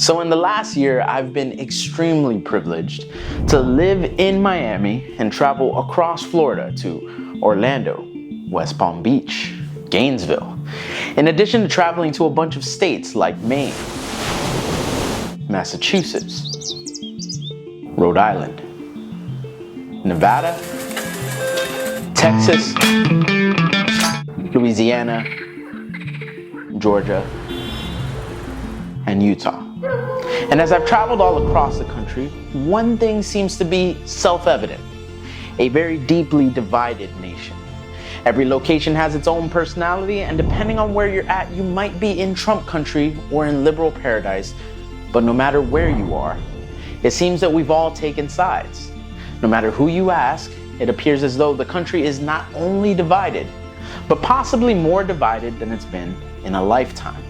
So in the last year, I've been extremely privileged to live in Miami and travel across Florida to Orlando, West Palm Beach, Gainesville, in addition to traveling to a bunch of states like Maine, Massachusetts, Rhode Island, Nevada, Texas, Louisiana, Georgia, and Utah. And as I've traveled all across the country, one thing seems to be self-evident: a very deeply divided nation. Every location has its own personality, and depending on where you're at, you might be in Trump country or in liberal paradise. But no matter where you are, it seems that we've all taken sides. No matter who you ask, it appears as though the country is not only divided, but possibly more divided than it's been in a lifetime.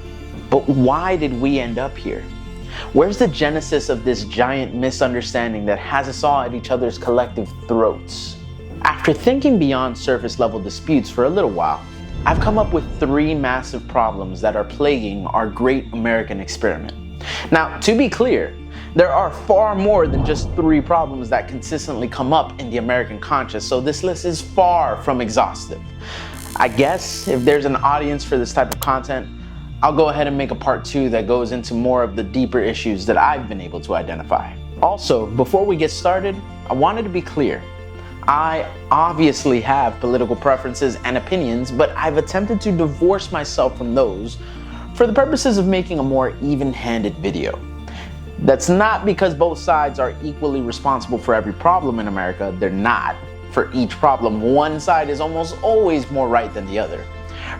But why did we end up here? Where's the genesis of this giant misunderstanding that has us all at each other's collective throats? After thinking beyond surface level disputes for a little while, I've come up with 3 massive problems that are plaguing our great American experiment. Now, to be clear, there are far more than just 3 problems that consistently come up in the American conscious, so this list is far from exhaustive. I guess if there's an audience for this type of content, I'll go ahead and make a part 2 that goes into more of the deeper issues that I've been able to identify. Also, before we get started, I wanted to be clear. I obviously have political preferences and opinions, but I've attempted to divorce myself from those for the purposes of making a more even-handed video. That's not because both sides are equally responsible for every problem in America. They're not. For each problem, one side is almost always more right than the other.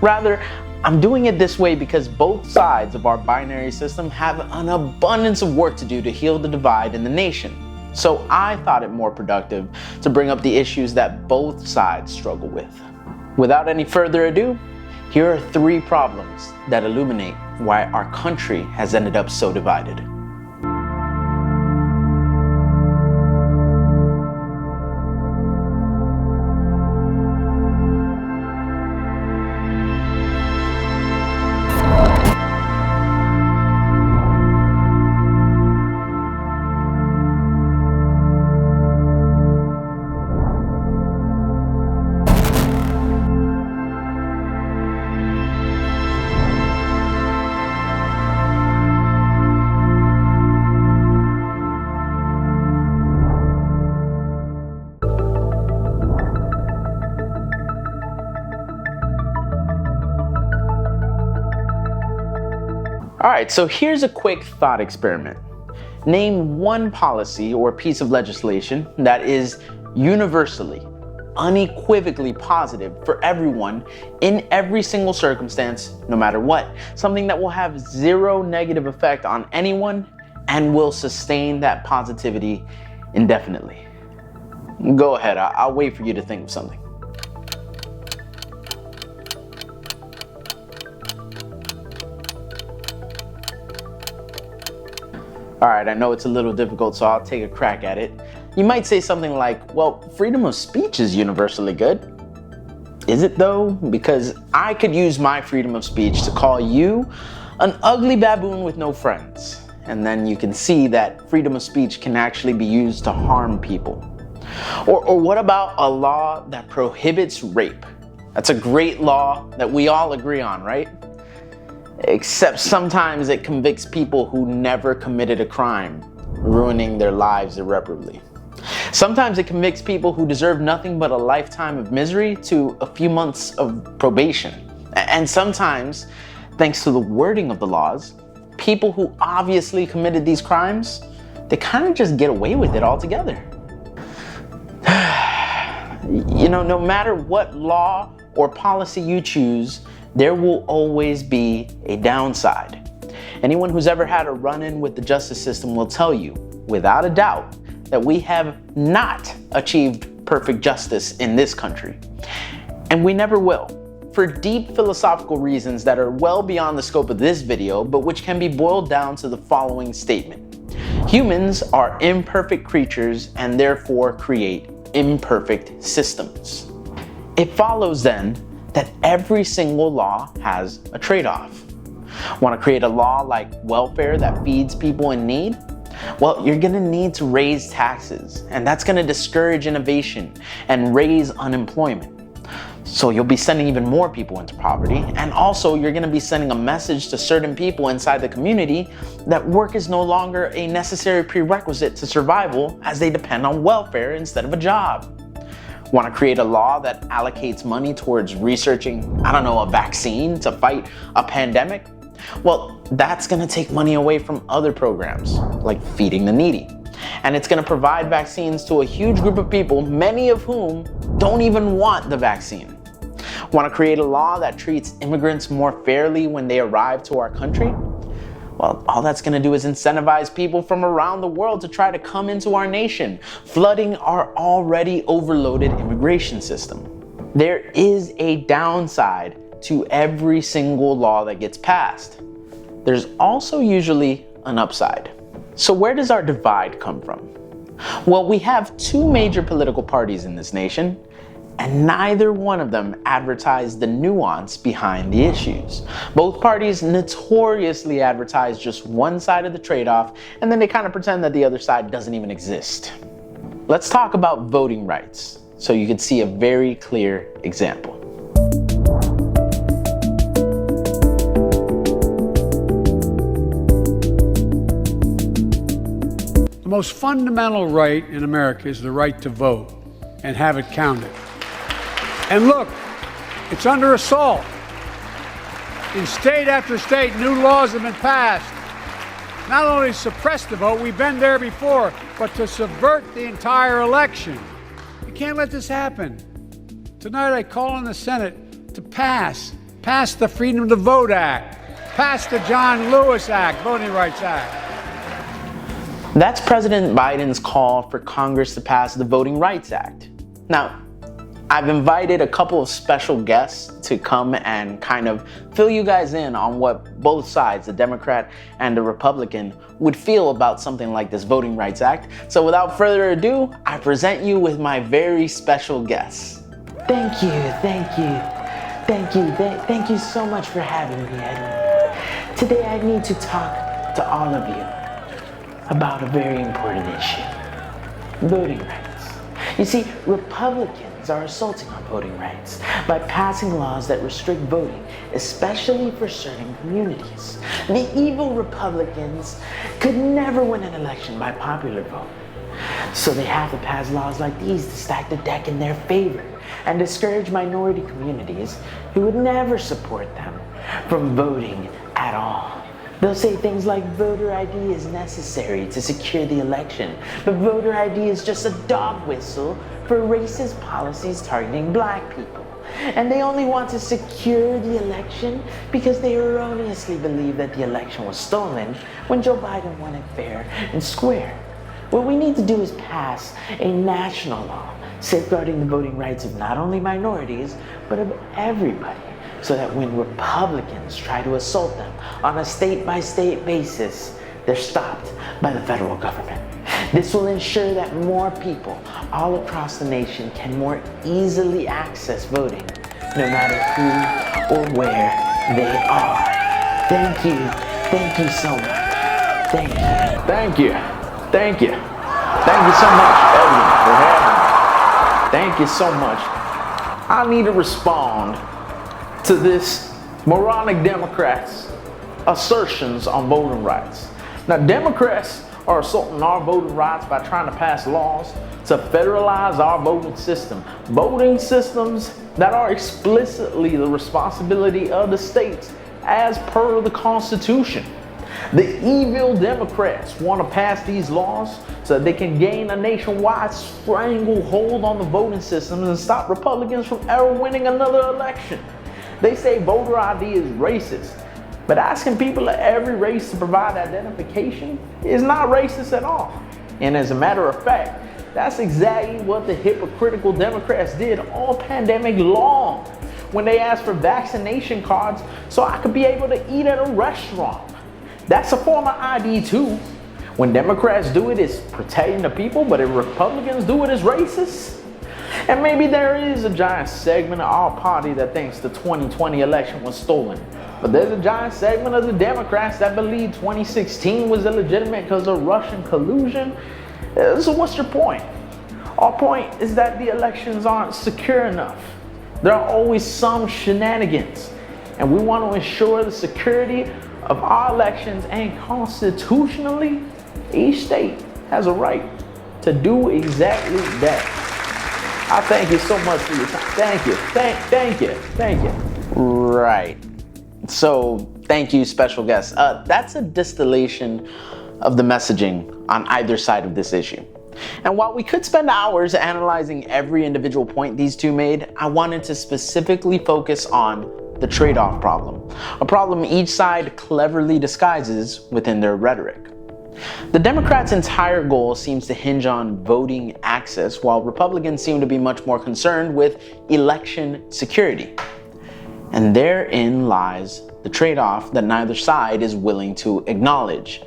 Rather, I'm doing it this way because both sides of our binary system have an abundance of work to do to heal the divide in the nation. So I thought it more productive to bring up the issues that both sides struggle with. Without any further ado, here are 3 problems that illuminate why our country has ended up so divided. Alright, so here's a quick thought experiment. Name one policy or piece of legislation that is universally, unequivocally positive for everyone in every single circumstance, no matter what. Something that will have 0 negative effect on anyone and will sustain that positivity indefinitely. Go ahead, I'll wait for you to think of something. Alright, I know it's a little difficult, so I'll take a crack at it. You might say something like, well, freedom of speech is universally good. Is it though? Because I could use my freedom of speech to call you an ugly baboon with no friends. And then you can see that freedom of speech can actually be used to harm people. Or what about a law that prohibits rape? That's a great law that we all agree on, right? Except sometimes it convicts people who never committed a crime, ruining their lives irreparably. Sometimes it convicts people who deserve nothing but a lifetime of misery to a few months of probation. And sometimes, thanks to the wording of the laws, people who obviously committed these crimes, they kind of just get away with it altogether. You know, no matter what law or policy you choose, there will always be a downside. Anyone who's ever had a run-in with the justice system will tell you, without a doubt, that we have not achieved perfect justice in this country. And we never will, for deep philosophical reasons that are well beyond the scope of this video, but which can be boiled down to the following statement. Humans are imperfect creatures and therefore create imperfect systems. It follows then that every single law has a trade-off. Want to create a law like welfare that feeds people in need? Well, you're going to need to raise taxes, and that's going to discourage innovation and raise unemployment. So you'll be sending even more people into poverty, and also you're going to be sending a message to certain people inside the community that work is no longer a necessary prerequisite to survival, as they depend on welfare instead of a job. Want to create a law that allocates money towards researching, a vaccine to fight a pandemic? Well, that's going to take money away from other programs, like feeding the needy. And it's going to provide vaccines to a huge group of people, many of whom don't even want the vaccine. Want to create a law that treats immigrants more fairly when they arrive to our country? Well, all that's going to do is incentivize people from around the world to try to come into our nation, flooding our already overloaded immigration system. There is a downside to every single law that gets passed. There's also usually an upside. So where does our divide come from? Well, we have two major political parties in this nation, and neither one of them advertise the nuance behind the issues. Both parties notoriously advertise just one side of the trade-off, and then they kind of pretend that the other side doesn't even exist. Let's talk about voting rights, so you can see a very clear example. The most fundamental right in America is the right to vote and have it counted. And look, it's under assault. In state after state, new laws have been passed. Not only to suppress the vote, we've been there before, but to subvert the entire election. You can't let this happen. Tonight I call on the Senate to pass the Freedom to Vote Act, pass the John Lewis Act, Voting Rights Act. That's President Biden's call for Congress to pass the Voting Rights Act. Now, I've invited a couple of special guests to come and kind of fill you guys in on what both sides, the Democrat and the Republican, would feel about something like this Voting Rights Act. So without further ado, I present you with my very special guests. Thank you so much for having me, Edwin. Today I need to talk to all of you about a very important issue: voting rights. You see, Republicans are assaulting on voting rights by passing laws that restrict voting, especially for certain communities. The evil Republicans could never win an election by popular vote. So they have to pass laws like these to stack the deck in their favor and discourage minority communities who would never support them from voting at all. They'll say things like voter ID is necessary to secure the election, but voter ID is just a dog whistle for racist policies targeting black people. And they only want to secure the election because they erroneously believe that the election was stolen when Joe Biden won it fair and square. What we need to do is pass a national law safeguarding the voting rights of not only minorities, but of everybody, so that when Republicans try to assault them on a state-by-state basis, they're stopped by the federal government. This will ensure that more people all across the nation can more easily access voting, no matter who or where they are. Thank you so much. Thank you so much, Edwin, for having me. Thank you so much. I need to respond to this moronic Democrats' assertions on voting rights. Now, Democrats are assaulting our voting rights by trying to pass laws to federalize our voting system. Voting systems that are explicitly the responsibility of the states as per the Constitution. The evil Democrats want to pass these laws so that they can gain a nationwide stranglehold on the voting systems and stop Republicans from ever winning another election. They say voter ID is racist, but asking people of every race to provide identification is not racist at all. And as a matter of fact, that's exactly what the hypocritical Democrats did all pandemic long when they asked for vaccination cards so I could be able to eat at a restaurant. That's a form of ID too. When Democrats do it, it's protecting the people, but if Republicans do it, it's racist. And maybe there is a giant segment of our party that thinks the 2020 election was stolen. But there's a giant segment of the Democrats that believe 2016 was illegitimate because of Russian collusion. So what's your point? Our point is that the elections aren't secure enough. There are always some shenanigans, and we want to ensure the security of our elections, and constitutionally, each state has a right to do exactly that. I thank you so much for your time. Thank you. Right. So, thank you, special guest. That's a distillation of the messaging on either side of this issue. And while we could spend hours analyzing every individual point these two made, I wanted to specifically focus on the trade-off problem, a problem each side cleverly disguises within their rhetoric. The Democrats' entire goal seems to hinge on voting access, while Republicans seem to be much more concerned with election security. And therein lies the trade-off that neither side is willing to acknowledge.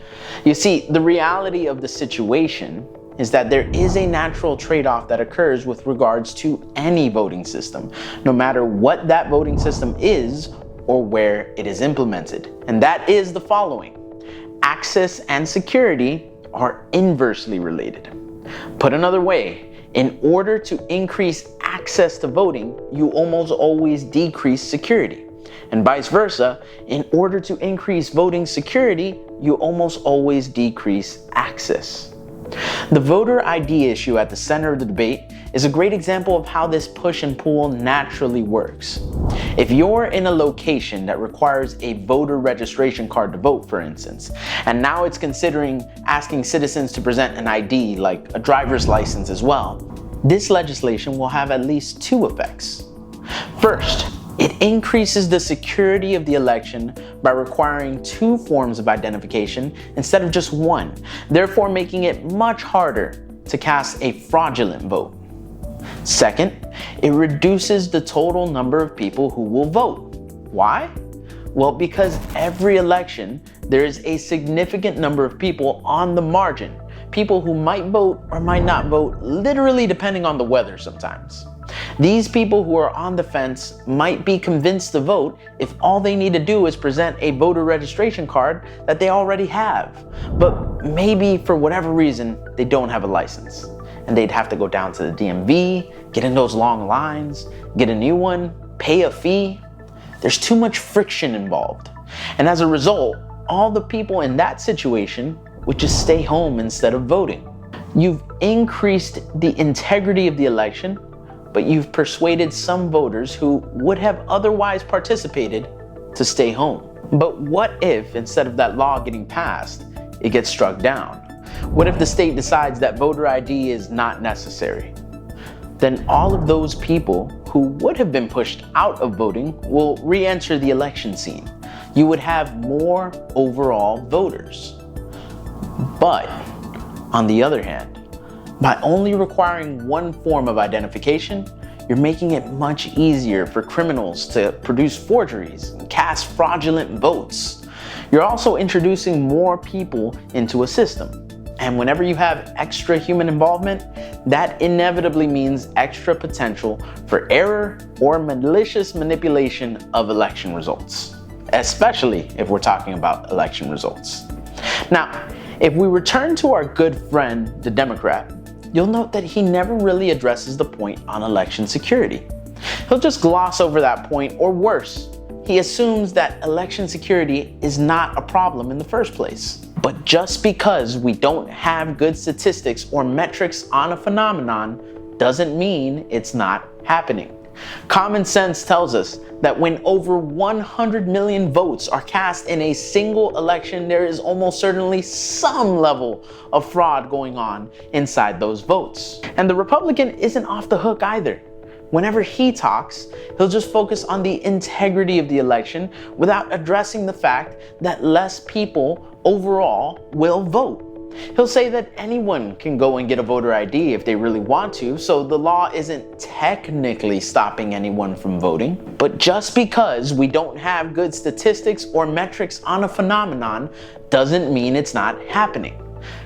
You see, the reality of the situation is that there is a natural trade-off that occurs with regards to any voting system, no matter what that voting system is or where it is implemented. And that is the following: access and security are inversely related. Put another way, in order to increase access to voting, you almost always decrease security. And vice versa, in order to increase voting security, you almost always decrease access. The voter ID issue at the center of the debate is a great example of how this push and pull naturally works. If you're in a location that requires a voter registration card to vote, for instance, and now it's considering asking citizens to present an ID like a driver's license as well, this legislation will have at least two effects. First, it increases the security of the election by requiring two forms of identification instead of just one, therefore making it much harder to cast a fraudulent vote. Second, it reduces the total number of people who will vote. Why? Well, because every election, there is a significant number of people on the margin, people who might vote or might not vote, literally depending on the weather sometimes. These people who are on the fence might be convinced to vote if all they need to do is present a voter registration card that they already have. But maybe for whatever reason, they don't have a license. And they'd have to go down to the DMV, get in those long lines, get a new one, pay a fee. There's too much friction involved. And as a result, all the people in that situation would just stay home instead of voting. You've increased the integrity of the election, but you've persuaded some voters who would have otherwise participated to stay home. But what if, instead of that law getting passed, it gets struck down? What if the state decides that voter ID is not necessary? Then all of those people who would have been pushed out of voting will re-enter the election scene. You would have more overall voters. But on the other hand, by only requiring one form of identification, you're making it much easier for criminals to produce forgeries and cast fraudulent votes. You're also introducing more people into a system. And whenever you have extra human involvement, that inevitably means extra potential for error or malicious manipulation of election results, especially if we're talking about election results. Now, if we return to our good friend, the Democrat, you'll note that he never really addresses the point on election security. He'll just gloss over that point, or worse, he assumes that election security is not a problem in the first place. But just because we don't have good statistics or metrics on a phenomenon doesn't mean it's not happening. Common sense tells us that when over 100 million votes are cast in a single election, there is almost certainly some level of fraud going on inside those votes. And the Republican isn't off the hook either. Whenever he talks, he'll just focus on the integrity of the election without addressing the fact that less people overall will vote. He'll say that anyone can go and get a voter ID if they really want to, so the law isn't technically stopping anyone from voting. But just because we don't have good statistics or metrics on a phenomenon doesn't mean it's not happening.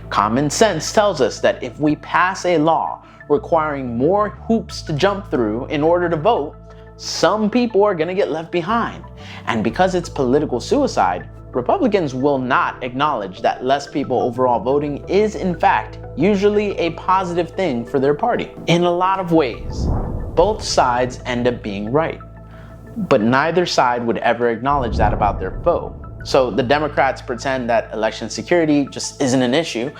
Common sense tells us that if we pass a law requiring more hoops to jump through in order to vote, some people are going to get left behind. And because it's political suicide, Republicans will not acknowledge that less people overall voting is in fact usually a positive thing for their party. In a lot of ways, both sides end up being right. But neither side would ever acknowledge that about their foe. So the Democrats pretend that election security just isn't an issue,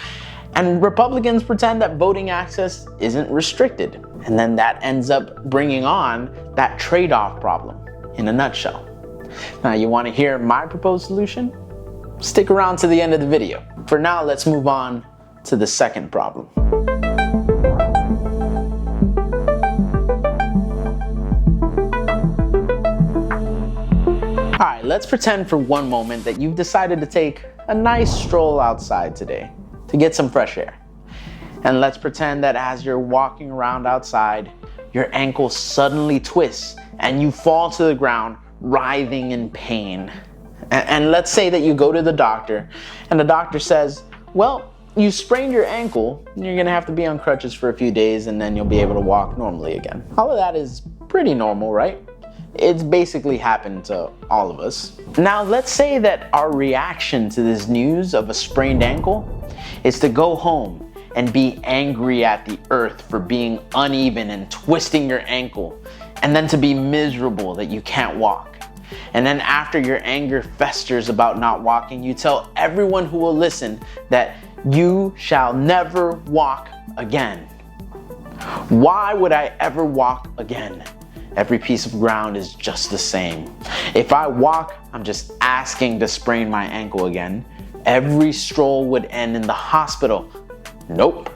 and Republicans pretend that voting access isn't restricted. And then that ends up bringing on that trade-off problem in a nutshell. Now, you want to hear my proposed solution? Stick around to the end of the video. For now, let's move on to the second problem. All right, let's pretend for one moment that you've decided to take a nice stroll outside today to get some fresh air. And let's pretend that as you're walking around outside, your ankle suddenly twists and you fall to the ground, writhing in pain. And let's say that you go to the doctor and the doctor says, well, you sprained your ankle, you're gonna have to be on crutches for a few days and then you'll be able to walk normally again. All of that is pretty normal, right? It's basically happened to all of us. Now, let's say that our reaction to this news of a sprained ankle is to go home and be angry at the earth for being uneven and twisting your ankle, and then to be miserable that you can't walk. And then after your anger festers about not walking, you tell everyone who will listen that you shall never walk again. Why would I ever walk again? Every piece of ground is just the same. If I walk, I'm just asking to sprain my ankle again. Every stroll would end in the hospital. Nope.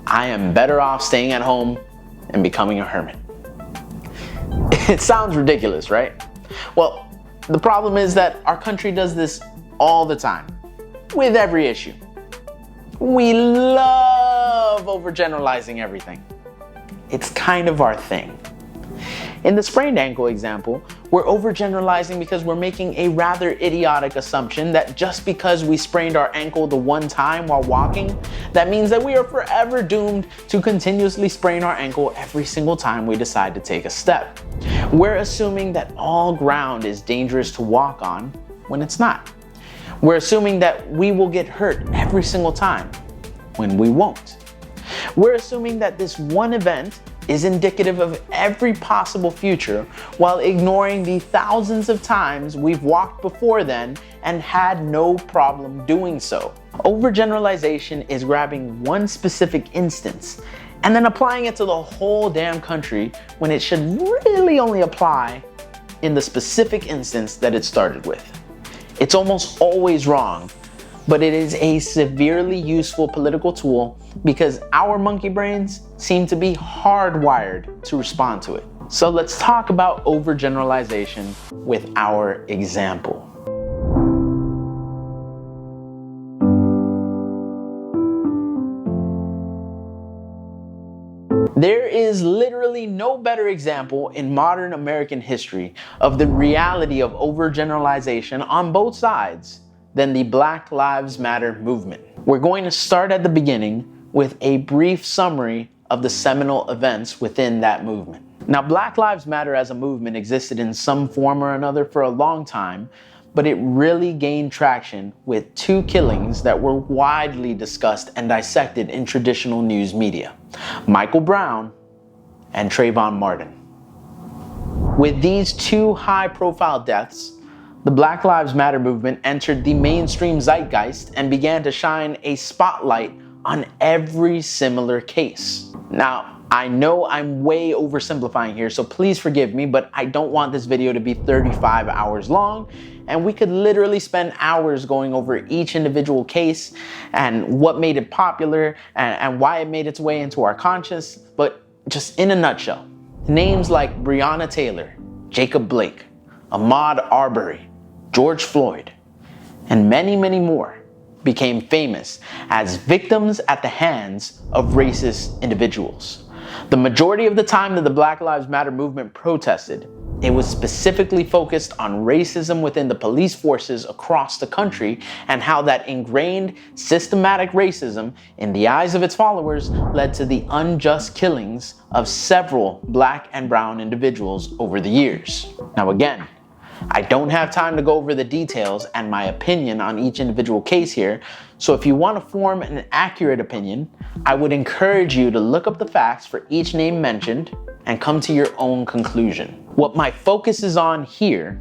I am better off staying at home and becoming a hermit. It sounds ridiculous, right? Well, the problem is that our country does this all the time, with every issue. We love overgeneralizing everything. It's kind of our thing. In the sprained ankle example, we're overgeneralizing because we're making a rather idiotic assumption that just because we sprained our ankle the one time while walking, that means that we are forever doomed to continuously sprain our ankle every single time we decide to take a step. We're assuming that all ground is dangerous to walk on when it's not. We're assuming that we will get hurt every single time when we won't. We're assuming that this one event is indicative of every possible future while ignoring the thousands of times we've walked before then and had no problem doing so. Overgeneralization is grabbing one specific instance and then applying it to the whole damn country when it should really only apply in the specific instance that it started with. It's almost always wrong, but it is a severely useful political tool because our monkey brains seem to be hardwired to respond to it. So let's talk about overgeneralization with our example. There is literally no better example in modern American history of the reality of overgeneralization on both sides than the Black Lives Matter movement. We're going to start at the beginning with a brief summary of the seminal events within that movement. Now, Black Lives Matter as a movement existed in some form or another for a long time, but it really gained traction with two killings that were widely discussed and dissected in traditional news media: Michael Brown and Trayvon Martin. With these two high-profile deaths, the Black Lives Matter movement entered the mainstream zeitgeist and began to shine a spotlight on every similar case. Now, I know I'm way oversimplifying here, so please forgive me, but I don't want this video to be 35 hours long, and we could literally spend hours going over each individual case and what made it popular and why it made its way into our conscience. But just in a nutshell, names like Breonna Taylor, Jacob Blake, Ahmaud Arbery, George Floyd, and many, many more became famous as victims at the hands of racist individuals. The majority of the time that the Black Lives Matter movement protested, It was specifically focused on racism within the police forces across the country and how that ingrained systematic racism in the eyes of its followers led to the unjust killings of several black and brown individuals over the years. Now again, I don't have time to go over the details and my opinion on each individual case here, so if you want to form an accurate opinion, I would encourage you to look up the facts for each name mentioned and come to your own conclusion. What my focus is on here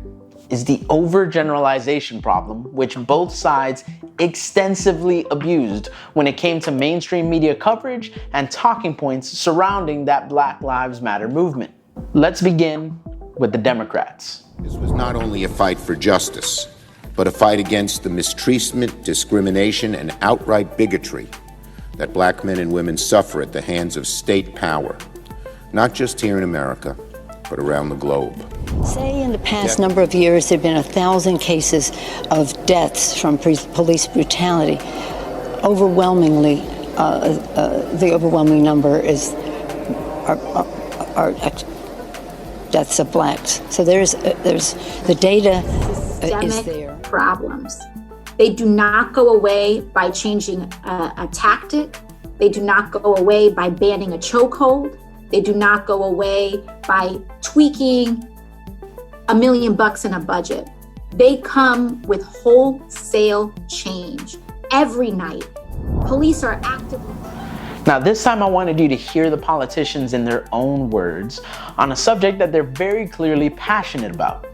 is the overgeneralization problem, which both sides extensively abused when it came to mainstream media coverage and talking points surrounding that Black Lives Matter movement. Let's begin with the Democrats. This was not only a fight for justice, but a fight against the mistreatment, discrimination, and outright bigotry that black men and women suffer at the hands of state power, not just here in America, but around the globe. Say in the past number of years, there have been 1,000 cases of deaths from police brutality. Overwhelmingly, the overwhelming number are deaths of blacks. So there's the data is there. Problems. They do not go away by changing a tactic. They do not go away by banning a chokehold. They do not go away by tweaking $1 million in a budget. They come with wholesale change. Every night, police are actively... Now this time I wanted you to hear the politicians in their own words on a subject that they're very clearly passionate about.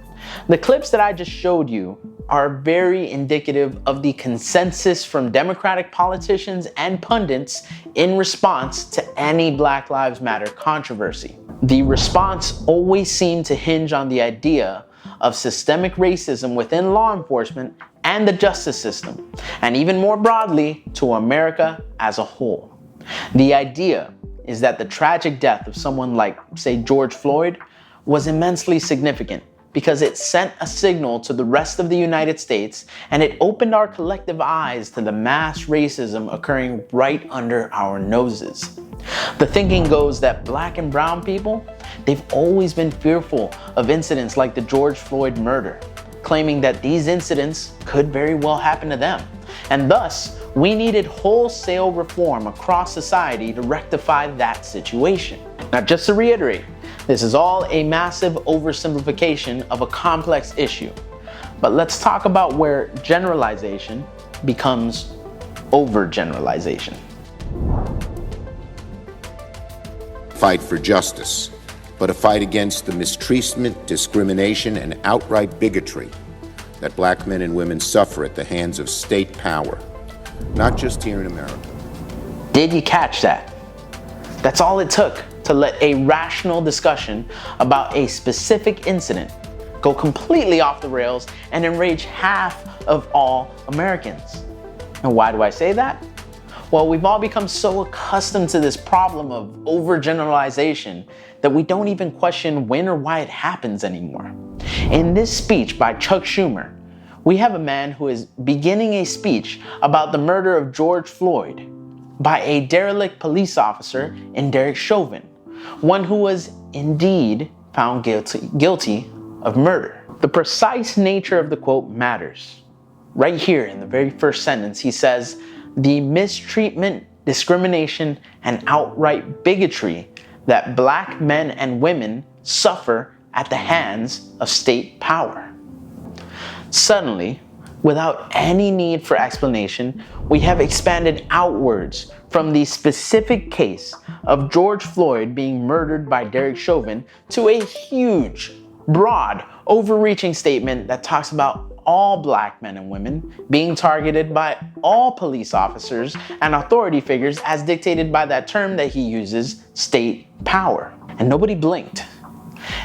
The clips that I just showed you are very indicative of the consensus from Democratic politicians and pundits in response to any Black Lives Matter controversy. The response always seemed to hinge on the idea of systemic racism within law enforcement and the justice system, and even more broadly, to America as a whole. The idea is that the tragic death of someone like, say, George Floyd was immensely significant because it sent a signal to the rest of the United States and it opened our collective eyes to the mass racism occurring right under our noses. The thinking goes that black and brown people, they've always been fearful of incidents like the George Floyd murder, claiming that these incidents could very well happen to them. And thus, we needed wholesale reform across society to rectify that situation. Now, just to reiterate, this is all a massive oversimplification of a complex issue. But let's talk about where generalization becomes overgeneralization. Fight for justice, but a fight against the mistreatment, discrimination, and outright bigotry that black men and women suffer at the hands of state power, not just here in America. Did you catch that? That's all it took to let a rational discussion about a specific incident go completely off the rails and enrage half of all Americans. And why do I say that? Well, we've all become so accustomed to this problem of overgeneralization that we don't even question when or why it happens anymore. In this speech by Chuck Schumer, we have a man who is beginning a speech about the murder of George Floyd by a derelict police officer in Derek Chauvin, one who was indeed found guilty of murder. The precise nature of the quote matters. Right here in the very first sentence, he says, "The mistreatment, discrimination, and outright bigotry that black men and women suffer at the hands of state power." Suddenly, without any need for explanation, we have expanded outwards from the specific case of George Floyd being murdered by Derek Chauvin to a huge, broad, overreaching statement that talks about all black men and women being targeted by all police officers and authority figures as dictated by that term that he uses, state power. And nobody blinked.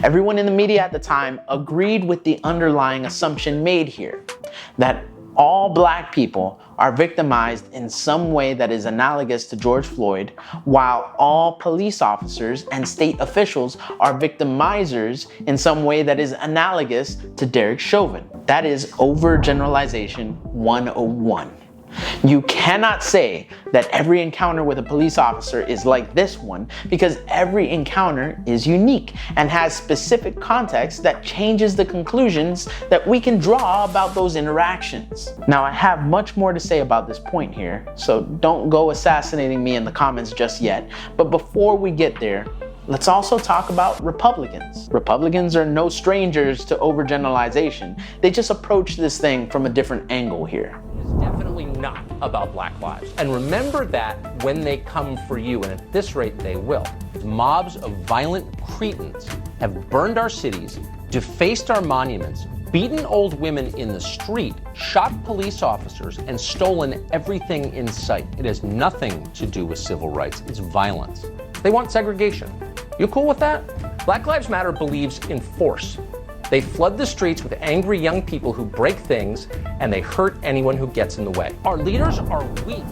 Everyone in the media at the time agreed with the underlying assumption made here, that all black people are victimized in some way that is analogous to George Floyd, while all police officers and state officials are victimizers in some way that is analogous to Derek Chauvin. That is overgeneralization 101. You cannot say that every encounter with a police officer is like this one, because every encounter is unique and has specific context that changes the conclusions that we can draw about those interactions. Now, I have much more to say about this point here, so don't go assassinating me in the comments just yet. But before we get there, let's also talk about Republicans. Republicans are no strangers to overgeneralization. They just approach this thing from a different angle here. It's definitely not about Black lives. And remember that when they come for you, and at this rate they will. Mobs of violent cretins have burned our cities, defaced our monuments, beaten old women in the street, shot police officers, and stolen everything in sight. It has nothing to do with civil rights. It's violence. They want segregation. You cool with that? Black Lives Matter believes in force. They flood the streets with angry young people who break things, and they hurt anyone who gets in the way. Our leaders are weak.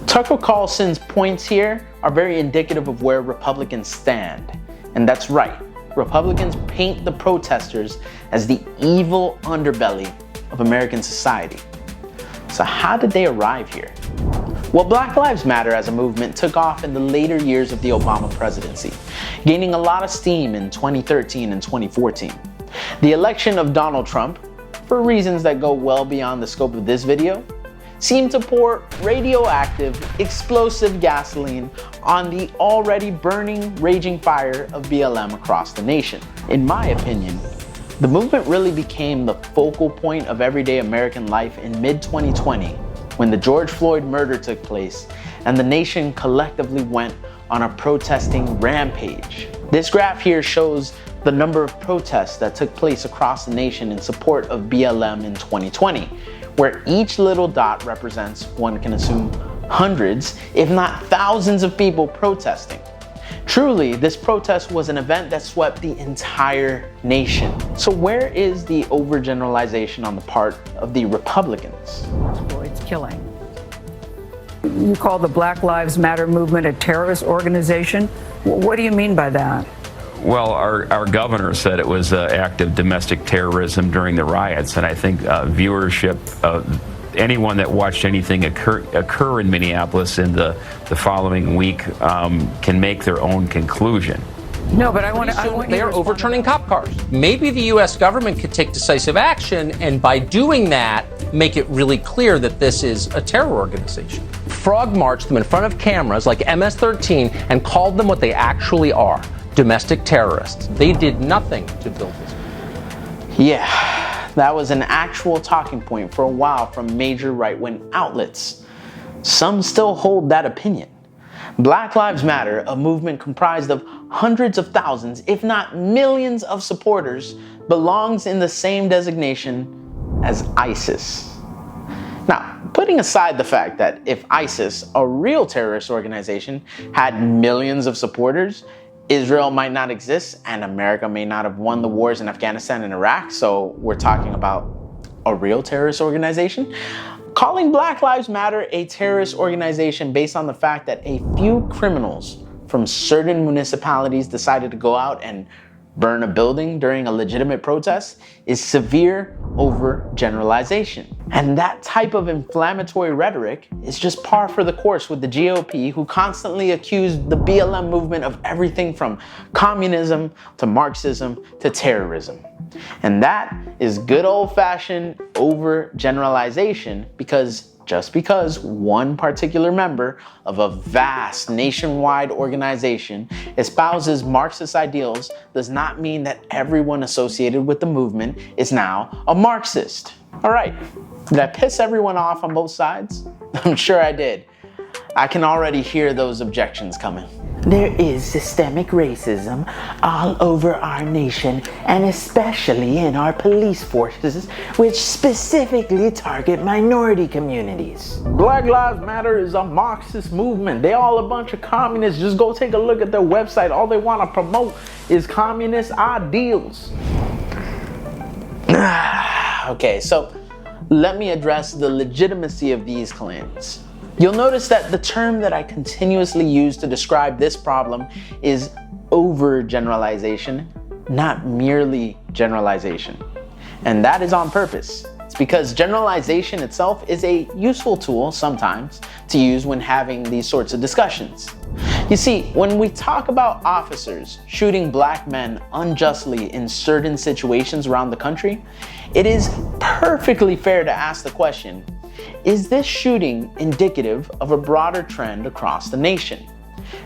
Tucker Carlson's points here are very indicative of where Republicans stand. And that's right. Republicans paint the protesters as the evil underbelly of American society. So how did they arrive here? Well, Black Lives Matter as a movement took off in the later years of the Obama presidency, gaining a lot of steam in 2013 and 2014. The election of Donald Trump, for reasons that go well beyond the scope of this video, seemed to pour radioactive, explosive gasoline on the already burning, raging fire of BLM across the nation. In my opinion, the movement really became the focal point of everyday American life in mid-2020, when the George Floyd murder took place and the nation collectively went on a protesting rampage. This graph here shows the number of protests that took place across the nation in support of BLM in 2020, where each little dot represents, one can assume, hundreds, if not thousands of people protesting. Truly, this protest was an event that swept the entire nation. So where is the overgeneralization on the part of the Republicans? Floyd's killing. You call the Black Lives Matter movement a terrorist organization? What do you mean by that? Well, our governor said it was an act of domestic terrorism during the riots, and I think viewership, anyone that watched anything occur in Minneapolis in the following week can make their own conclusion. No, but I want to. They are overturning cop cars. Maybe the U.S. government could take decisive action, and by doing that, make it really clear that this is a terror organization. Frog marched them in front of cameras like MS-13 and called them what they actually are: domestic terrorists. They did nothing to build this. Yeah, that was an actual talking point for a while from major right-wing outlets. Some still hold that opinion. Black Lives Matter, a movement comprised of hundreds of thousands, if not millions of supporters, belongs in the same designation as ISIS. Now, putting aside the fact that if ISIS, a real terrorist organization, had millions of supporters, Israel might not exist and America may not have won the wars in Afghanistan and Iraq, so we're talking about a real terrorist organization. Calling Black Lives Matter a terrorist organization based on the fact that a few criminals from certain municipalities decided to go out and burn a building during a legitimate protest is severe overgeneralization. And that type of inflammatory rhetoric is just par for the course with the GOP, who constantly accused the BLM movement of everything from communism to Marxism to terrorism. And that is good old-fashioned overgeneralization, because just because one particular member of a vast nationwide organization espouses Marxist ideals does not mean that everyone associated with the movement is now a Marxist. All right, did I piss everyone off on both sides? I'm sure I did. I can already hear those objections coming. There is systemic racism all over our nation, and especially in our police forces, which specifically target minority communities. Black Lives Matter is a Marxist movement. They all a bunch of communists. Just go take a look at their website. All they want to promote is communist ideals. Okay, so let me address the legitimacy of these claims. You'll notice that the term that I continuously use to describe this problem is overgeneralization, not merely generalization. And that is on purpose. It's It's because generalization itself is a useful tool sometimes to use when having these sorts of discussions. You see, when we talk about officers shooting black men unjustly in certain situations around the country, it is perfectly fair to ask the question, is this shooting indicative of a broader trend across the nation?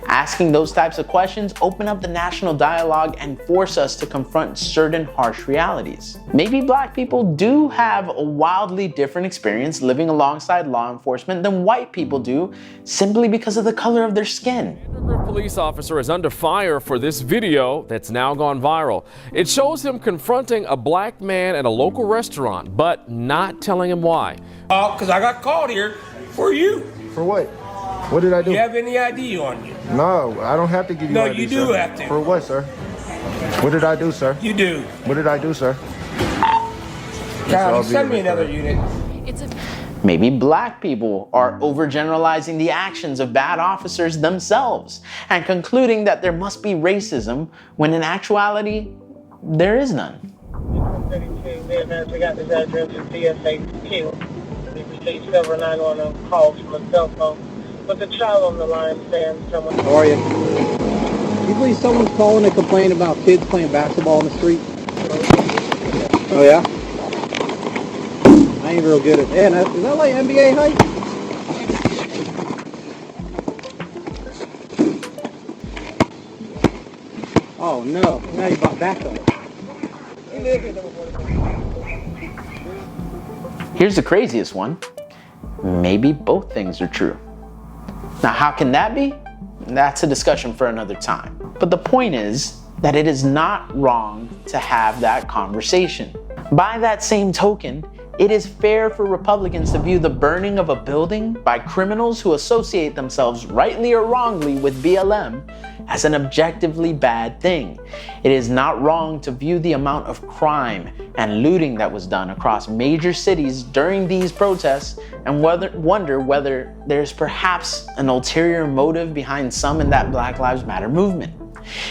Asking those types of questions open up the national dialogue and force us to confront certain harsh realities. Maybe black people do have a wildly different experience living alongside law enforcement than white people do, simply because of the color of their skin. A police officer is under fire for this video that's now gone viral. It shows him confronting a black man at a local restaurant, but not telling him why. Because I got called here for you. For what? What did I do? You have any ID on you? No, I don't have to give you ID, No, you do sir. have to. For what, sir? What did I do, sir? You do. What did I do, sir? God, send me another unit. Maybe black people are overgeneralizing the actions of bad officers themselves and concluding that there must be racism when in actuality, there is none. We got this address of CSA Q. We received several 911 calls from a cell phone. With a child on the line saying someone... How are you? Can you believe someone's calling to complain about kids playing basketball on the street? Oh yeah? I ain't real good at that. Is that like NBA height? Oh no, now you bought backup. Here's the craziest one. Maybe both things are true. Now, how can that be? That's a discussion for another time. But the point is that it is not wrong to have that conversation. By that same token, it is fair for Republicans to view the burning of a building by criminals who associate themselves rightly or wrongly with BLM as an objectively bad thing. It is not wrong to view the amount of crime and looting that was done across major cities during these protests and wonder whether there's perhaps an ulterior motive behind some in that Black Lives Matter movement.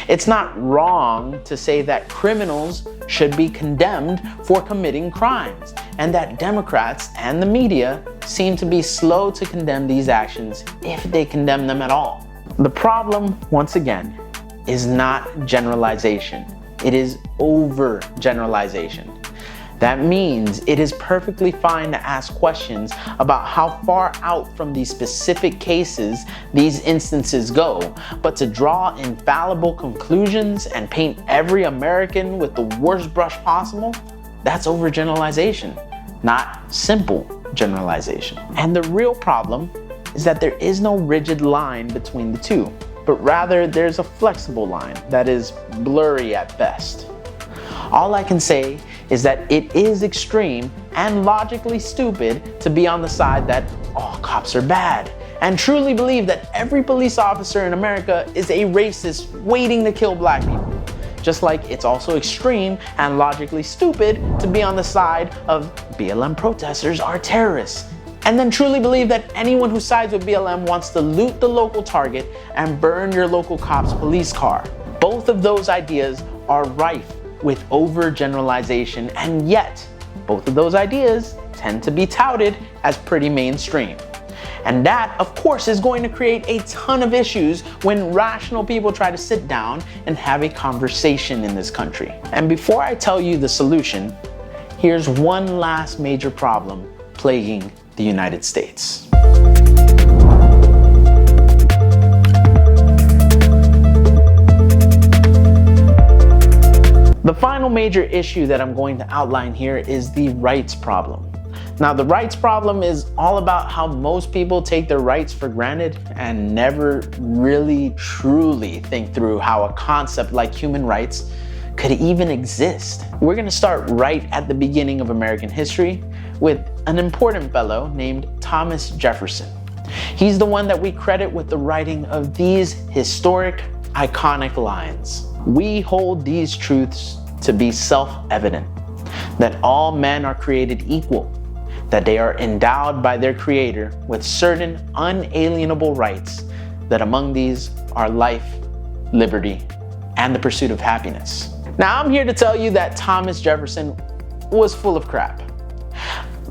It's not wrong to say that criminals should be condemned for committing crimes, and that Democrats and the media seem to be slow to condemn these actions if they condemn them at all. The problem, once again, is not generalization. It is overgeneralization. That means it is perfectly fine to ask questions about how far out from these specific cases these instances go, but to draw infallible conclusions and paint every American with the worst brush possible, that's overgeneralization, not simple generalization. And the real problem is that there is no rigid line between the two, but rather there's a flexible line that is blurry at best. All I can say is that it is extreme and logically stupid to be on the side that all cops are bad and truly believe that every police officer in America is a racist waiting to kill black people. Just like it's also extreme and logically stupid to be on the side of BLM protesters are terrorists, and then truly believe that anyone who sides with BLM wants to loot the local target and burn your local cop's police car. Both of those ideas are rife with overgeneralization, and yet both of those ideas tend to be touted as pretty mainstream. And that, of course, is going to create a ton of issues when rational people try to sit down and have a conversation in this country. And before I tell you the solution, here's one last major problem plaguing the United States. The final major issue that I'm going to outline here is the rights problem. Now, the rights problem is all about how most people take their rights for granted and never really truly think through how a concept like human rights could even exist. We're going to start right at the beginning of American history with an important fellow named Thomas Jefferson. He's the one that we credit with the writing of these historic, iconic lines. We hold these truths to be self-evident, that all men are created equal, that they are endowed by their Creator with certain unalienable rights, that among these are life, liberty, and the pursuit of happiness. Now, I'm here to tell you that Thomas Jefferson was full of crap.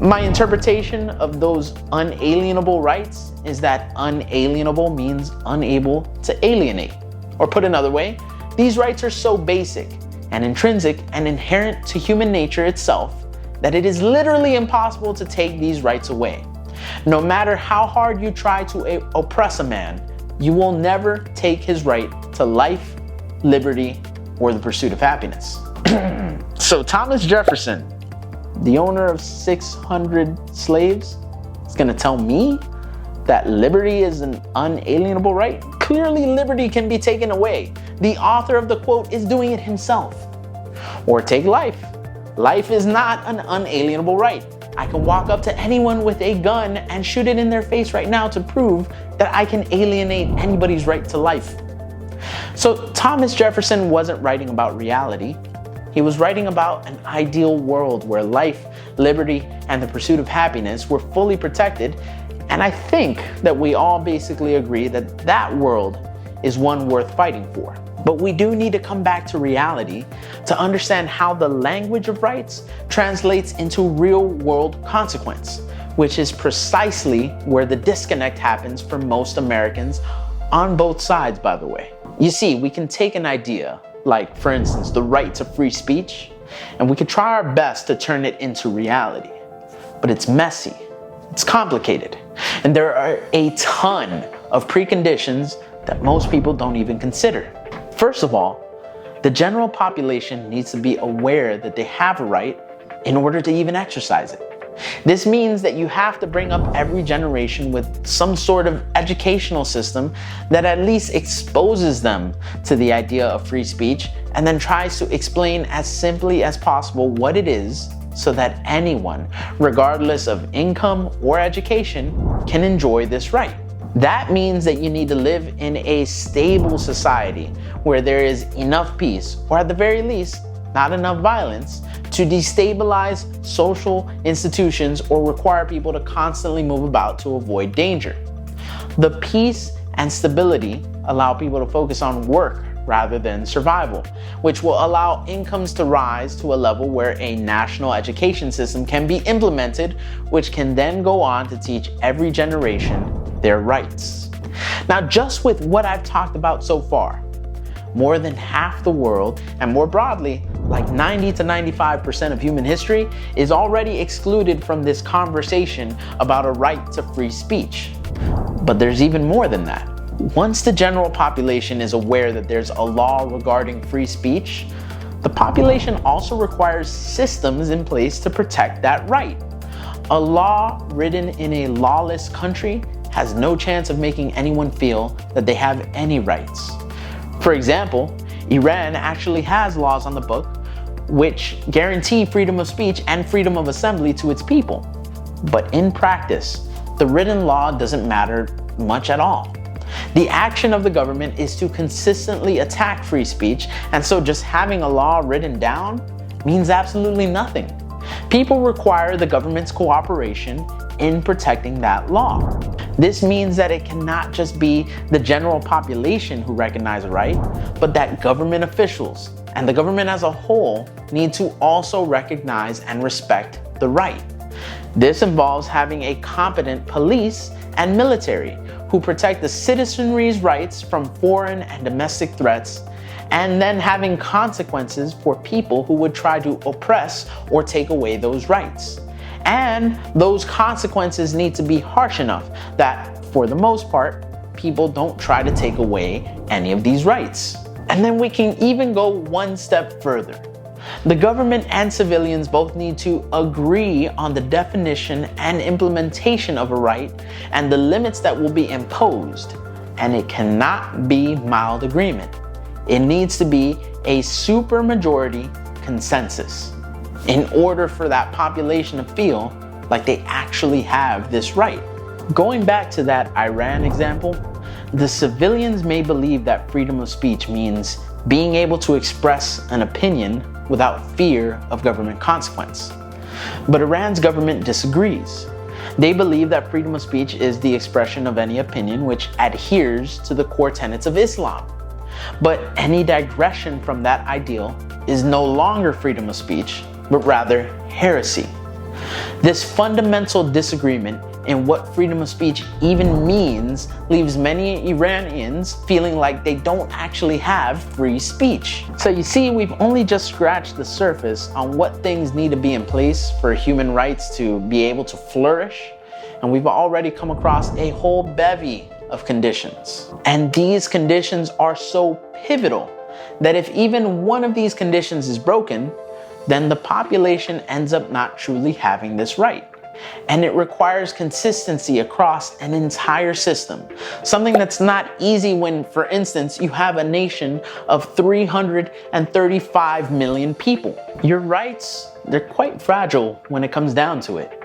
My interpretation of those unalienable rights is that unalienable means unable to alienate. Or put another way, these rights are so basic and intrinsic and inherent to human nature itself that it is literally impossible to take these rights away. No matter how hard you try to oppress a man, you will never take his right to life, liberty, or the pursuit of happiness. So Thomas Jefferson, the owner of 600 slaves, is going to tell me that liberty is an unalienable right? Clearly, liberty can be taken away. The author of the quote is doing it himself. Or take life. Life is not an unalienable right. I can walk up to anyone with a gun and shoot it in their face right now to prove that I can alienate anybody's right to life. So Thomas Jefferson wasn't writing about reality. He was writing about an ideal world where life, liberty, and the pursuit of happiness were fully protected. And I think that we all basically agree that that world is one worth fighting for. But we do need to come back to reality to understand how the language of rights translates into real-world consequence, which is precisely where the disconnect happens for most Americans, on both sides, by the way. You see, we can take an idea, like, for instance, the right to free speech, and we could try our best to turn it into reality. But it's messy, it's complicated, and there are a ton of preconditions that most people don't even consider. First of all, the general population needs to be aware that they have a right in order to even exercise it. This means that you have to bring up every generation with some sort of educational system that at least exposes them to the idea of free speech and then tries to explain as simply as possible what it is so that anyone, regardless of income or education, can enjoy this right. That means that you need to live in a stable society where there is enough peace, or at the very least, not enough violence, to destabilize social institutions or require people to constantly move about to avoid danger. The peace and stability allow people to focus on work rather than survival, which will allow incomes to rise to a level where a national education system can be implemented, which can then go on to teach every generation their rights. Now, just with what I've talked about so far, more than half the world, and more broadly, like 90 to 95% of human history, is already excluded from this conversation about a right to free speech. But there's even more than that. Once the general population is aware that there's a law regarding free speech, the population also requires systems in place to protect that right. A law written in a lawless country has no chance of making anyone feel that they have any rights. For example, Iran actually has laws on the book which guarantee freedom of speech and freedom of assembly to its people. But in practice, the written law doesn't matter much at all. The action of the government is to consistently attack free speech, and so just having a law written down means absolutely nothing. People require the government's cooperation in protecting that law. This means that it cannot just be the general population who recognize a right, but that government officials and the government as a whole need to also recognize and respect the right. This involves having a competent police and military who protect the citizenry's rights from foreign and domestic threats, and then having consequences for people who would try to oppress or take away those rights. And those consequences need to be harsh enough that, for the most part, people don't try to take away any of these rights. And then we can even go one step further. The government and civilians both need to agree on the definition and implementation of a right and the limits that will be imposed. And it cannot be mild agreement. It needs to be a supermajority consensus in order for that population to feel like they actually have this right. Going back to that Iran example, the civilians may believe that freedom of speech means being able to express an opinion without fear of government consequence. But Iran's government disagrees. They believe that freedom of speech is the expression of any opinion which adheres to the core tenets of Islam. But any digression from that ideal is no longer freedom of speech, but rather heresy. This fundamental disagreement in what freedom of speech even means leaves many Iranians feeling like they don't actually have free speech. So you see, we've only just scratched the surface on what things need to be in place for human rights to be able to flourish, and we've already come across a whole bevy of conditions. And these conditions are so pivotal that if even one of these conditions is broken, then the population ends up not truly having this right. And it requires consistency across an entire system. Something that's not easy when, for instance, you have a nation of 335 million people. Your rights, they're quite fragile when it comes down to it.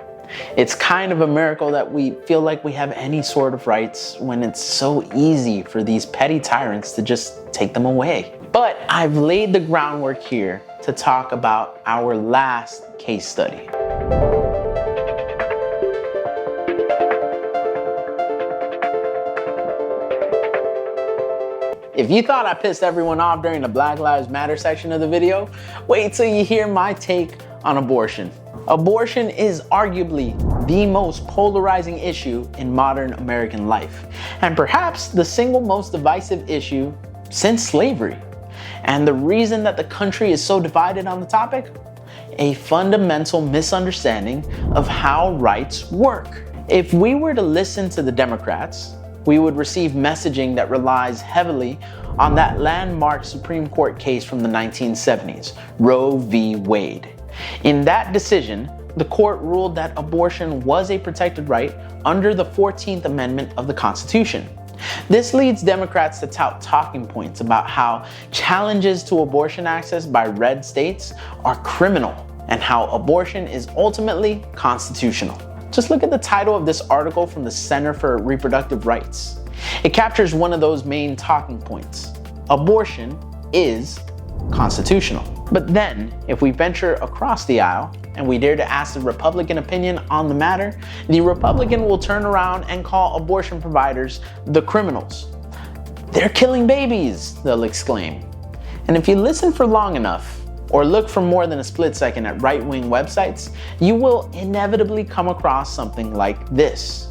It's kind of a miracle that we feel like we have any sort of rights when it's so easy for these petty tyrants to just take them away. But I've laid the groundwork here to talk about our last case study. If you thought I pissed everyone off during the Black Lives Matter section of the video, wait till you hear my take on abortion. Abortion is arguably the most polarizing issue in modern American life, and perhaps the single most divisive issue since slavery. And the reason that the country is so divided on the topic? A fundamental misunderstanding of how rights work. If we were to listen to the Democrats, we would receive messaging that relies heavily on that landmark Supreme Court case from the 1970s, Roe v. Wade. In that decision, the court ruled that abortion was a protected right under the 14th Amendment of the Constitution. This leads Democrats to tout talking points about how challenges to abortion access by red states are criminal and how abortion is ultimately constitutional. Just look at the title of this article from the Center for Reproductive Rights. It captures one of those main talking points. Abortion is constitutional. But then, if we venture across the aisle and we dare to ask the Republican opinion on the matter, the Republican will turn around and call abortion providers the criminals. They're killing babies, they'll exclaim. And if you listen for long enough, or look for more than a split second at right-wing websites, you will inevitably come across something like this.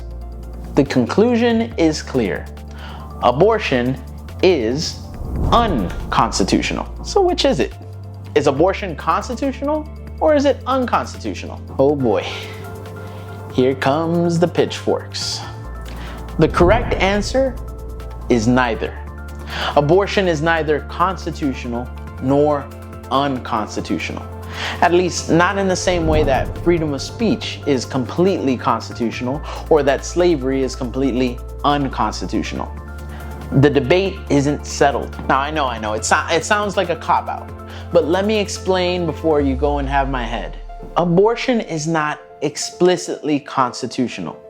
The conclusion is clear. Abortion is unconstitutional. So which is it? Is abortion constitutional or is it unconstitutional? Oh boy, here comes the pitchforks. The correct answer is neither. Abortion is neither constitutional nor unconstitutional. At least not in the same way that freedom of speech is completely constitutional or that slavery is completely unconstitutional. The debate isn't settled. Now I know, it sounds like a cop-out, but let me explain before you go and have my head. Abortion is not explicitly constitutional.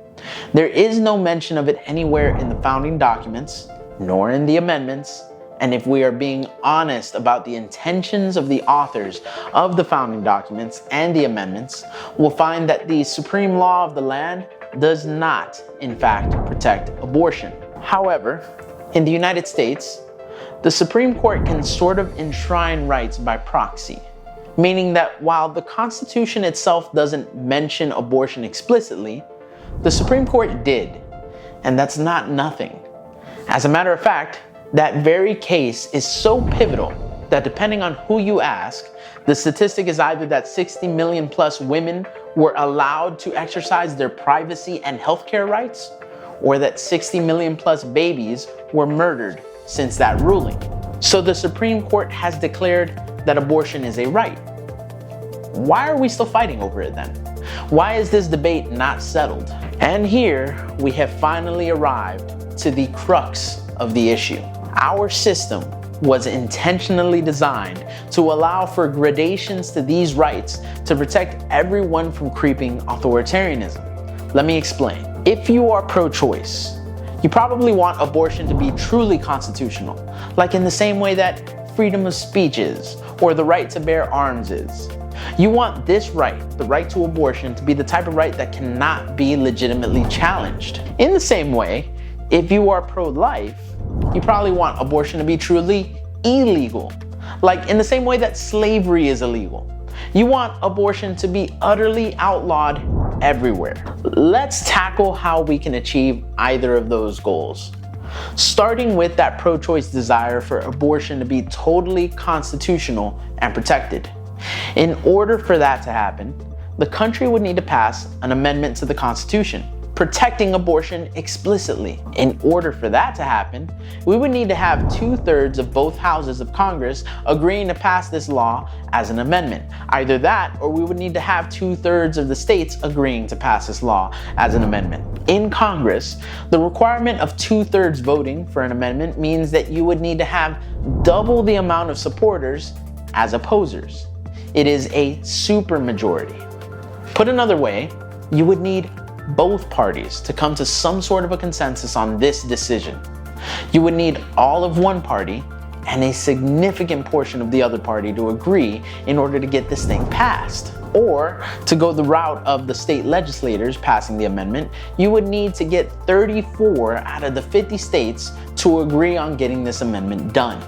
There is no mention of it anywhere in the founding documents, nor in the amendments, and if we are being honest about the intentions of the authors of the founding documents and the amendments, we'll find that the supreme law of the land does not, in fact, protect abortion. However, in the United States, the Supreme Court can sort of enshrine rights by proxy, meaning that while the Constitution itself doesn't mention abortion explicitly, the Supreme Court did, and that's not nothing. As a matter of fact, that very case is so pivotal that depending on who you ask, the statistic is either that 60 million plus women were allowed to exercise their privacy and healthcare rights, or that 60 million plus babies were murdered since that ruling. So the Supreme Court has declared that abortion is a right. Why are we still fighting over it then? Why is this debate not settled? And here we have finally arrived to the crux of the issue. Our system was intentionally designed to allow for gradations to these rights to protect everyone from creeping authoritarianism. Let me explain. If you are pro-choice, you probably want abortion to be truly constitutional, like in the same way that freedom of speech is, or the right to bear arms is. You want this right, the right to abortion, to be the type of right that cannot be legitimately challenged. In the same way, if you are pro-life, you probably want abortion to be truly illegal, like in the same way that slavery is illegal. You want abortion to be utterly outlawed everywhere. Let's tackle how we can achieve either of those goals. Starting with that pro-choice desire for abortion to be totally constitutional and protected. In order for that to happen, the country would need to pass an amendment to the Constitution, protecting abortion explicitly. In order for that to happen, we would need to have 2/3 of both houses of Congress agreeing to pass this law as an amendment. Either that, or we would need to have 2/3 of the states agreeing to pass this law as an amendment. In Congress, the requirement of 2/3 voting for an amendment means that you would need to have double the amount of supporters as opposers. It is a supermajority. Put another way, you would need both parties to come to some sort of a consensus on this decision. You would need all of one party and a significant portion of the other party to agree in order to get this thing passed. Or, to go the route of the state legislators passing the amendment, you would need to get 34 out of the 50 states to agree on getting this amendment done.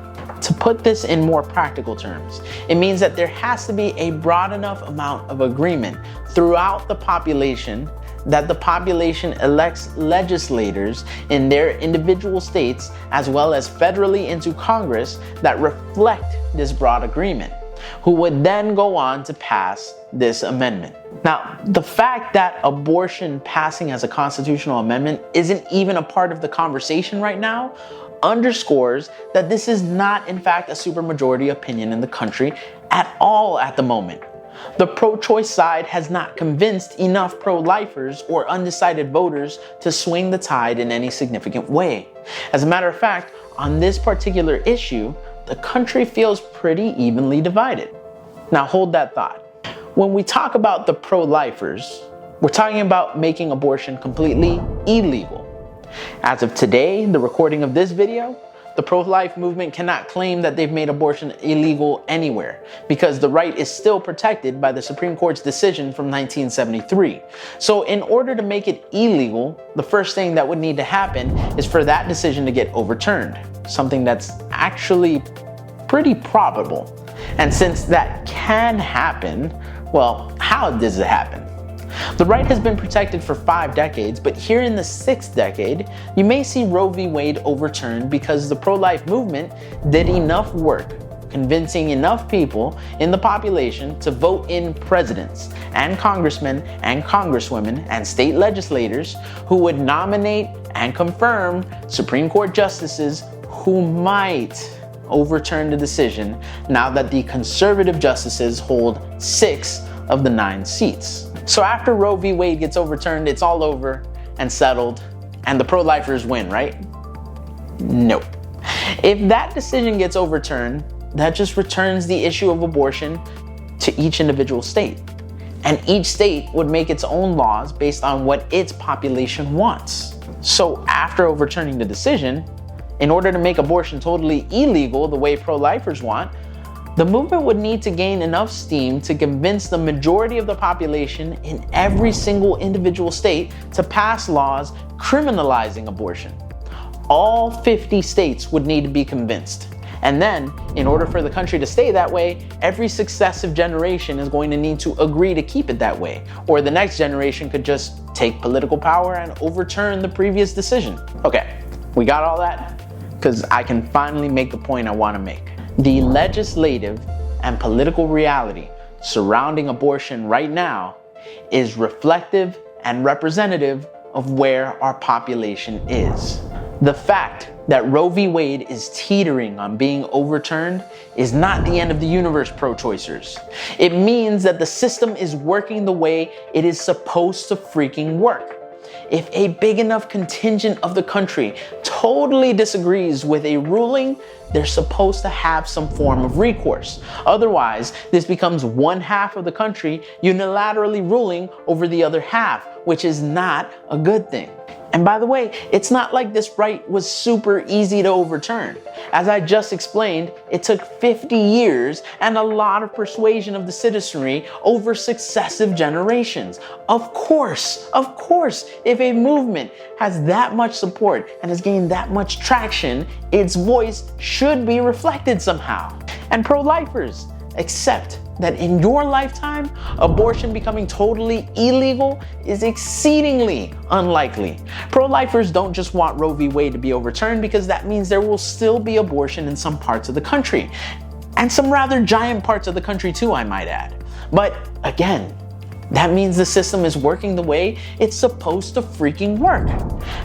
To put this in more practical terms, it means that there has to be a broad enough amount of agreement throughout the population that the population elects legislators in their individual states as well as federally into Congress that reflect this broad agreement, who would then go on to pass this amendment. Now, the fact that abortion passing as a constitutional amendment isn't even a part of the conversation right now underscores that this is not, in fact, a supermajority opinion in the country at all at the moment. The pro-choice side has not convinced enough pro-lifers or undecided voters to swing the tide in any significant way. As a matter of fact, on this particular issue, the country feels pretty evenly divided. Now hold that thought. When we talk about the pro-lifers, we're talking about making abortion completely illegal. As of today, the recording of this video, the pro-life movement cannot claim that they've made abortion illegal anywhere because the right is still protected by the Supreme Court's decision from 1973. So in order to make it illegal, the first thing that would need to happen is for that decision to get overturned, something that's actually pretty probable. And since that can happen, well, how does it happen? The right has been protected for 5 decades, but here in the 6th decade, you may see Roe v. Wade overturned because the pro-life movement did enough work convincing enough people in the population to vote in presidents and congressmen and congresswomen and state legislators who would nominate and confirm Supreme Court justices who might overturn the decision now that the conservative justices hold 6 of the 9 seats. So after Roe v. Wade gets overturned, it's all over and settled, and the pro-lifers win, right? Nope. If that decision gets overturned, that just returns the issue of abortion to each individual state. And each state would make its own laws based on what its population wants. So after overturning the decision, in order to make abortion totally illegal the way pro-lifers want, the movement would need to gain enough steam to convince the majority of the population in every single individual state to pass laws criminalizing abortion. All 50 states would need to be convinced. And then, in order for the country to stay that way, every successive generation is going to need to agree to keep it that way. Or the next generation could just take political power and overturn the previous decision. Okay, we got all that? Because I can finally make the point I want to make. The legislative and political reality surrounding abortion right now is reflective and representative of where our population is. The fact that Roe v. Wade is teetering on being overturned is not the end of the universe, pro-choicers. It means that the system is working the way it is supposed to freaking work. If a big enough contingent of the country totally disagrees with a ruling, they're supposed to have some form of recourse. Otherwise, this becomes one half of the country unilaterally ruling over the other half, which is not a good thing. And by the way, it's not like this right was super easy to overturn. As I just explained, it took 50 years and a lot of persuasion of the citizenry over successive generations. Of course, if a movement has that much support and has gained that much traction, its voice should be reflected somehow. And pro-lifers, accept that in your lifetime, abortion becoming totally illegal is exceedingly unlikely. Pro-lifers don't just want Roe v. Wade to be overturned because that means there will still be abortion in some parts of the country. And some rather giant parts of the country too, I might add. But again, that means the system is working the way it's supposed to freaking work.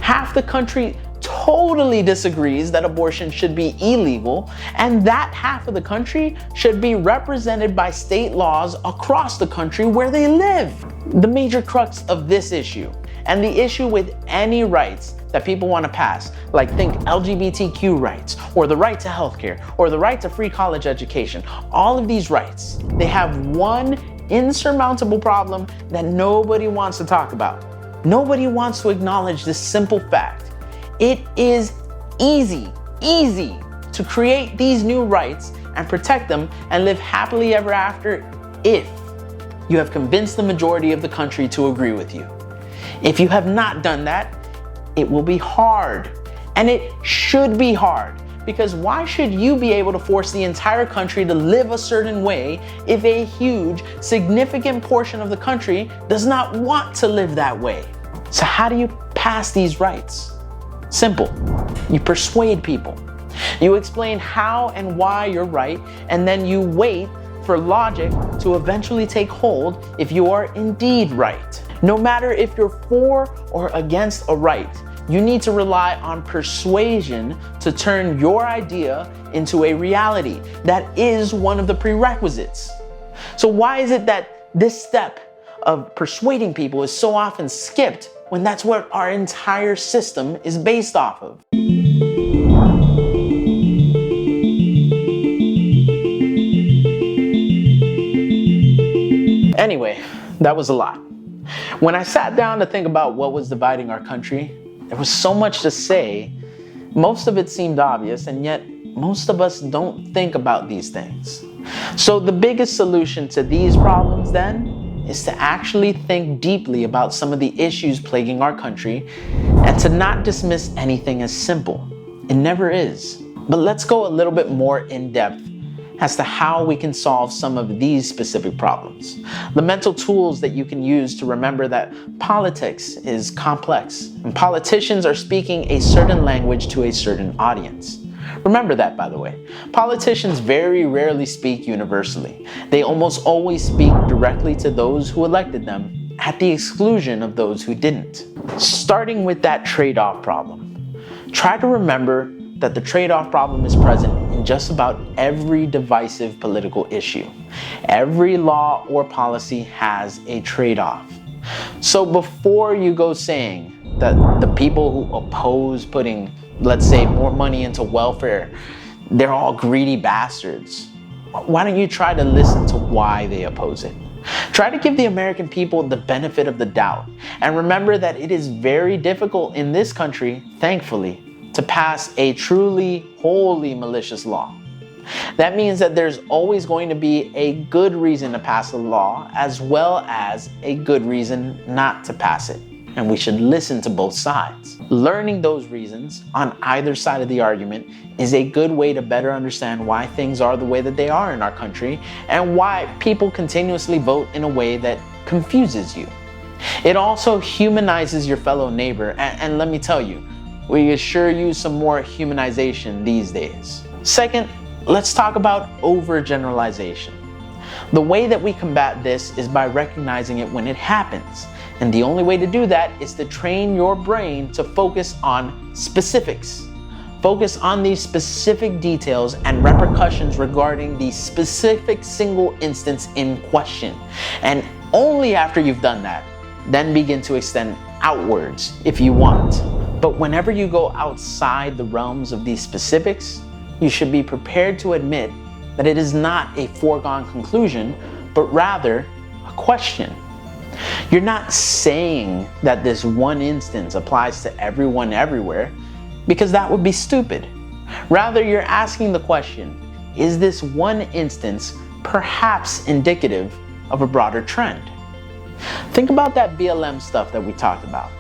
Half the country totally disagrees that abortion should be illegal, and that half of the country should be represented by state laws across the country where they live. The major crux of this issue, and the issue with any rights that people want to pass, like think LGBTQ rights, or the right to healthcare, or the right to free college education, all of these rights, they have one insurmountable problem that nobody wants to talk about. Nobody wants to acknowledge this simple fact. It is easy to create these new rights and protect them and live happily ever after if you have convinced the majority of the country to agree with you. If you have not done that, it will be hard. And it should be hard, because why should you be able to force the entire country to live a certain way if a huge, significant portion of the country does not want to live that way? So how do you pass these rights? Simple. You persuade people. You explain how and why you're right, and then you wait for logic to eventually take hold if you are indeed right. No matter if you're for or against a right, you need to rely on persuasion to turn your idea into a reality. That is one of the prerequisites. So why is it that this step of persuading people is so often skipped when that's what our entire system is based off of? Anyway, that was a lot. When I sat down to think about what was dividing our country, there was so much to say. Most of it seemed obvious, and yet most of us don't think about these things. So the biggest solution to these problems then is to actually think deeply about some of the issues plaguing our country and to not dismiss anything as simple. It never is. But let's go a little bit more in depth as to how we can solve some of these specific problems. The mental tools that you can use to remember that politics is complex and politicians are speaking a certain language to a certain audience. Remember that, by the way. Politicians very rarely speak universally. They almost always speak directly to those who elected them, at the exclusion of those who didn't. Starting with that trade-off problem. Try to remember that the trade-off problem is present in just about every divisive political issue. Every law or policy has a trade-off. So before you go saying that the people who oppose putting, let's say, more money into welfare, they're all greedy bastards, why don't you try to listen to why they oppose it? Try to give the American people the benefit of the doubt. And remember that it is very difficult in this country, thankfully, to pass a truly, wholly malicious law. That means that there's always going to be a good reason to pass a law as well as a good reason not to pass it. And we should listen to both sides. Learning those reasons on either side of the argument is a good way to better understand why things are the way that they are in our country and why people continuously vote in a way that confuses you. It also humanizes your fellow neighbor, and let me tell you, we could sure use some more humanization these days. Second, let's talk about overgeneralization. The way that we combat this is by recognizing it when it happens. And the only way to do that is to train your brain to focus on specifics. Focus on these specific details and repercussions regarding the specific single instance in question. And only after you've done that, then begin to extend outwards if you want. But whenever you go outside the realms of these specifics, you should be prepared to admit that it is not a foregone conclusion, but rather a question. You're not saying that this one instance applies to everyone everywhere, because that would be stupid. Rather, you're asking the question, is this one instance perhaps indicative of a broader trend? Think about that BLM stuff that we talked about.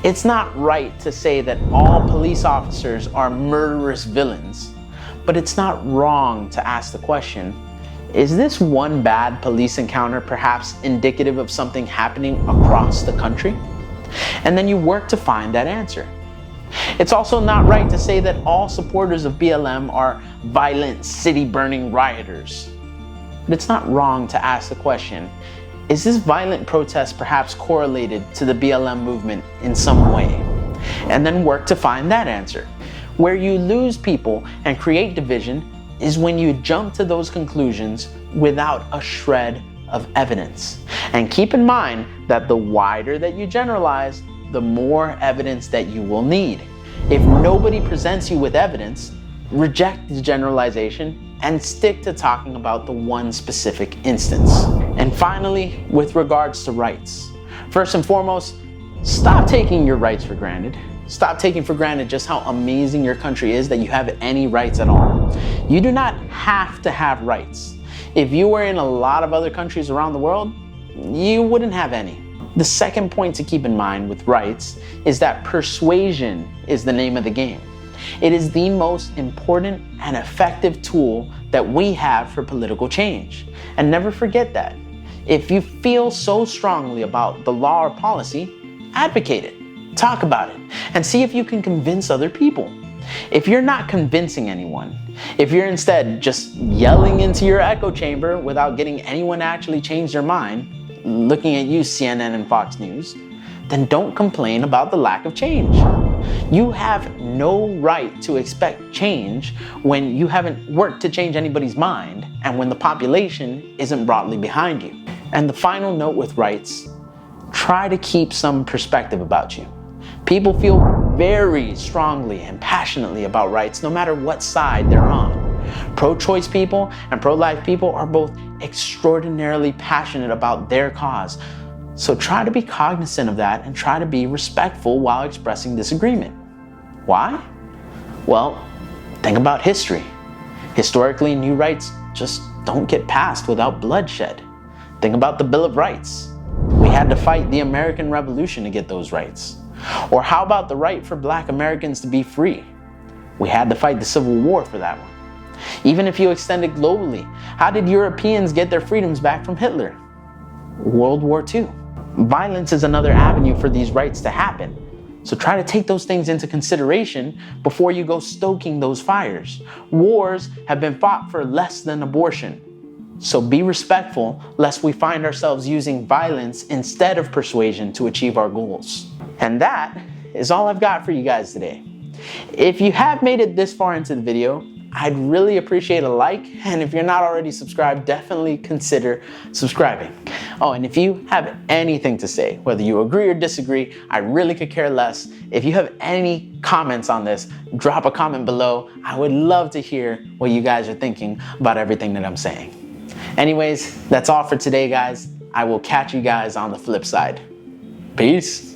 It's not right to say that all police officers are murderous villains, but it's not wrong to ask the question, Is this one bad police encounter perhaps indicative of something happening across the country? And then you work to find that answer. It's also not right to say that all supporters of BLM are violent, city-burning rioters. But it's not wrong to ask the question, is this violent protest perhaps correlated to the BLM movement in some way? And then work to find that answer. Where you lose people and create division is when you jump to those conclusions without a shred of evidence. And keep in mind that the wider that you generalize, the more evidence that you will need. If nobody presents you with evidence, reject the generalization and stick to talking about the one specific instance. And finally, with regards to rights, first and foremost, stop taking your rights for granted. Stop taking for granted just how amazing your country is that you have any rights at all. You do not have to have rights. If you were in a lot of other countries around the world, you wouldn't have any. The second point to keep in mind with rights is that persuasion is the name of the game. It is the most important and effective tool that we have for political change. And never forget that. If you feel so strongly about the law or policy, advocate it. Talk about it and see if you can convince other people. If you're not convincing anyone, if you're instead just yelling into your echo chamber without getting anyone to actually change their mind, looking at you CNN and Fox News, then don't complain about the lack of change. You have no right to expect change when you haven't worked to change anybody's mind and when the population isn't broadly behind you. And the final note with rights, try to keep some perspective about you. People feel very strongly and passionately about rights no matter what side they're on. Pro-choice people and pro-life people are both extraordinarily passionate about their cause. So try to be cognizant of that and try to be respectful while expressing disagreement. Why? Well, think about history. Historically, new rights just don't get passed without bloodshed. Think about the Bill of Rights. We had to fight the American Revolution to get those rights. Or how about the right for Black Americans to be free? We had to fight the Civil War for that one. Even if you extend it globally, how did Europeans get their freedoms back from Hitler? World War II. Violence is another avenue for these rights to happen. So try to take those things into consideration before you go stoking those fires. Wars have been fought for less than abortion. So be respectful lest we find ourselves using violence instead of persuasion to achieve our goals. And that is all I've got for you guys today. If you have made it this far into the video, I'd really appreciate a like, and if you're not already subscribed, definitely consider subscribing. Oh, and if you have anything to say, whether you agree or disagree, I really could care less. If you have any comments on this, drop a comment below. I would love to hear what you guys are thinking about everything that I'm saying. Anyways, that's all for today, guys. I will catch you guys on the flip side. Peace.